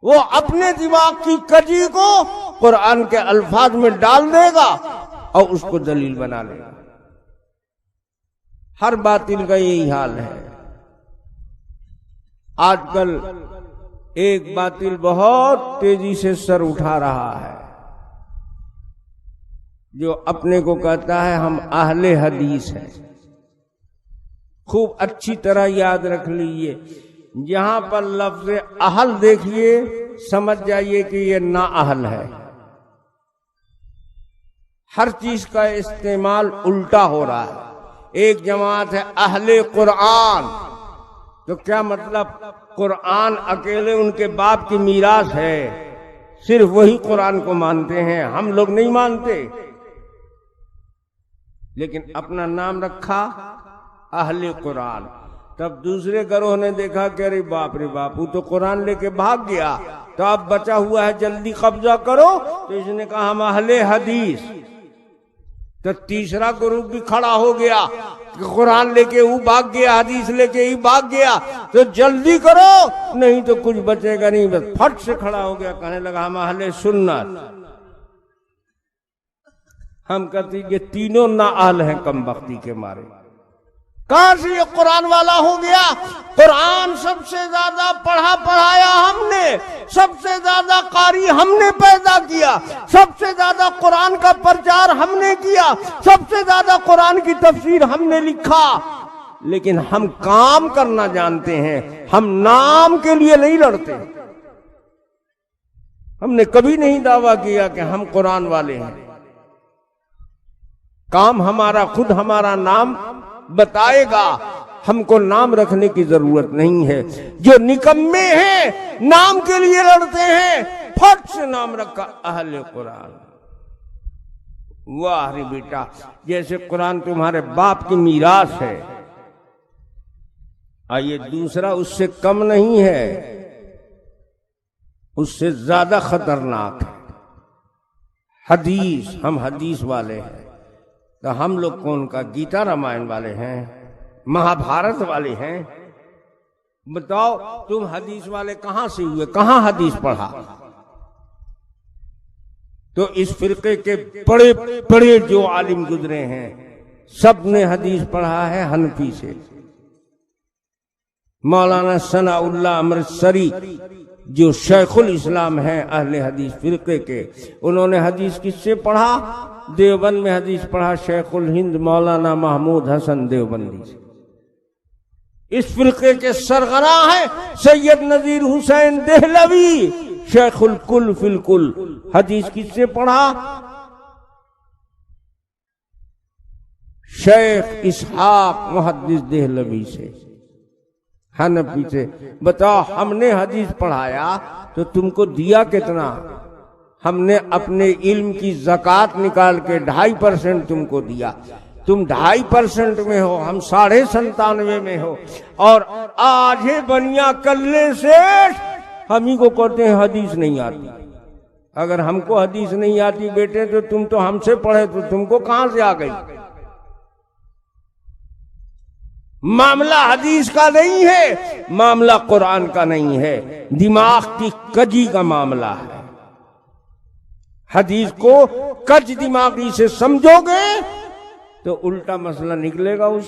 वो अपने दिमाग की कजी को कुरान के अल्फाज में डाल देगा और उसको दलील बना लेगा। हर बातिल का यही हाल है। आजकल एक बातिल बहुत तेजी से सर उठा रहा है, जो अपने को कहता है हम अहले हदीस हैं। खूब अच्छी तरह याद रख लीजिए, जहां पर लफ्ज अहल देखिए समझ जाइए कि ये ना अहल है। हर चीज का इस्तेमाल उल्टा हो रहा है। एक जमात है अहले कुरान, तो क्या मतलब कुरान अकेले उनके बाप की मीरास है, सिर्फ वही कुरान को मानते हैं, हम लोग नहीं मानते। लेकिन अपना नाम रखा अहले कुरान। तब दूसरे घरों ने देखा कि अरे बाप रे बाप, वो तो कुरान लेके भाग गया, तो अब बचा हुआ है जल्दी कब्जा करो। तो इसने कहा हम अहले हदीस। तो तीसरा ग्रुप भी खड़ा हो गया कि कुरान लेके वो भाग गया, हदीस लेके ही भाग गया, तो जल्दी करो नहीं तो कुछ बचेगा नहीं। बस फट से खड़ा हो गया, कहने लगा हम अहले सुन्नत। हम कहते ये तीनों ना अहल हैं कम बख्ती के मारे। कहां से ये कुरान वाला हो गया? कुरान सबसे ज्यादा पढ़ा पढ़ाया हमने, सबसे ज्यादा कारी हमने पैदा किया, सबसे ज्यादा कुरान का प्रचार हमने किया, सबसे ज्यादा कुरान की तफसीर हमने लिखा। लेकिन हम काम करना जानते हैं, हम नाम के लिए नहीं लड़ते। हमने कभी नहीं दावा किया कि हम कुरान वाले हैं। काम हमारा खुद हमारा नाम बताएगा, हमको नाम रखने की जरूरत नहीं है। जो निकम्मे हैं नाम के लिए लड़ते हैं, फट से नाम रखा अहले कुरान। वाह रे बेटा, जैसे कुरान तुम्हारे बाप की मीरास है। आइए दूसरा उससे कम नहीं है, उससे ज्यादा खतरनाक है हदीस। हम हदीस वाले हैं, तो हम लोग कौन का गीता रामायण वाले हैं, महाभारत वाले हैं? बताओ तुम हदीस वाले कहां से हुए, कहां हदीस पढ़ा? तो इस फिरके के बड़े बड़े जो आलिम गुजरे हैं, सब ने हदीस पढ़ा है हनफी से। मौलाना सनाउल्लाह अमृतसरी जो शेखुल इस्लाम हैं अहले हदीस फिरके के, उन्होंने हदीस किससे पढ़ा? देवबंद में हदीस पढ़ा शेखुल हिंद मौलाना महमूद हसन देवबंदी से। इस फिरके के सरगना है सैयद नजीर हुसैन देहलवी, शेखुल कुल फिल कुल। हदीस किससे पढ़ा? शेख इसहाक मुहद्दिस देहलवी से, हनफी से। बताओ हमने हदीस पढ़ाया तो तुमको दिया कितना? हमने अपने इल्म की ज़कात निकाल के 2.5% तुमको दिया। तुम 2.5% में हो, हम 97.5 में हो। और आज ही बनिया कल्ले से हम ही को कहते हैं हदीस नहीं आती। अगर हमको हदीस नहीं आती बेटे तो तुम तो हमसे पढ़े, तो तुमको कहां से आ गई? मामला हदीस का नहीं है, मामला कुरान का नहीं है, दिमाग की कजी का मामला है। हदीस को कज दिमागी से समझोगे तो उल्टा मसला निकलेगा उस